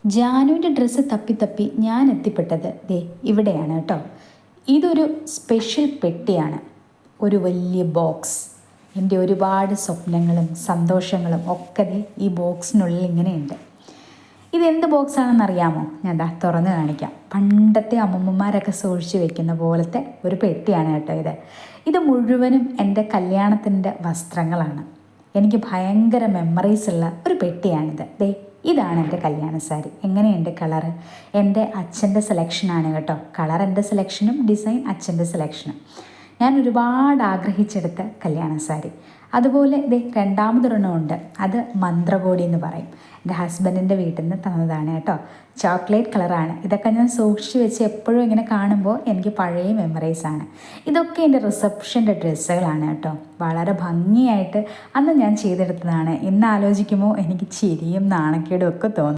ജാനുവിൻ്റെ dress തപ്പി തപ്പി ഞാൻ എത്തിപ്പെട്ടത് ദേ ഇവിടെയാണ് കേട്ടോ. ഇതൊരു സ്പെഷ്യൽ പെട്ടിയാണ്, ഒരു വലിയ ബോക്സ്. എൻ്റെ ഒരുപാട് സ്വപ്നങ്ങളും സന്തോഷങ്ങളും ഒക്കെ ദേ ഈ ബോക്സിനുള്ളിൽ ഇങ്ങനെയുണ്ട്. ഇതെന്ത് ബോക്സാണെന്നറിയാമോ? ഞാൻ ദാ തുറന്ന് കാണിക്കാം. പണ്ടത്തെ അമ്മമ്മമാരൊക്കെ സൂക്ഷിച്ച് വെക്കുന്ന പോലത്തെ ഒരു പെട്ടിയാണ് കേട്ടോ ഇത്. ഇത് മുഴുവനും എൻ്റെ കല്യാണത്തിൻ്റെ വസ്ത്രങ്ങളാണ്. എനിക്ക് ഭയങ്കര മെമ്മറീസ് ഉള്ള ഒരു പെട്ടിയാണിത്. ദേ ഇതാണ് എൻ്റെ കല്യാണ സാരി. എങ്ങനെയുണ്ട് കളറ്? എൻ്റെ അച്ഛൻ്റെ സെലക്ഷനാണ് കേട്ടോ. കളർ എൻ്റെ സെലക്ഷനും ഡിസൈൻ അച്ഛൻ്റെ സെലക്ഷനും. ഞാൻ ഒരുപാട് ആഗ്രഹിച്ചെടുത്ത കല്യാണ സാരി. അതുപോലെ ഇത് രണ്ടാമതൊരെണ്ണമുണ്ട്. അത് മന്ത്രകോടി എന്ന് പറയും. എൻ്റെ ഹസ്ബൻഡിൻ്റെ വീട്ടിൽ നിന്ന് തന്നതാണ് കേട്ടോ. ചോക്ലേറ്റ് കളറാണ്. ഇതൊക്കെ ഞാൻ സൂക്ഷിച്ച് വെച്ച് എപ്പോഴും ഇങ്ങനെ കാണുമ്പോൾ എനിക്ക് പഴയ മെമ്മറീസാണ്. ഇതൊക്കെ എൻ്റെ റിസപ്ഷൻ്റെ ഡ്രസ്സുകളാണ് കേട്ടോ. വളരെ ഭംഗിയായിട്ട് അന്ന് ഞാൻ ചെയ്തെടുത്തതാണ്. ഇന്ന് ആലോചിക്കുമ്പോൾ എനിക്ക് ചിരിയും നാണക്കേടും ഒക്കെ തോന്നും.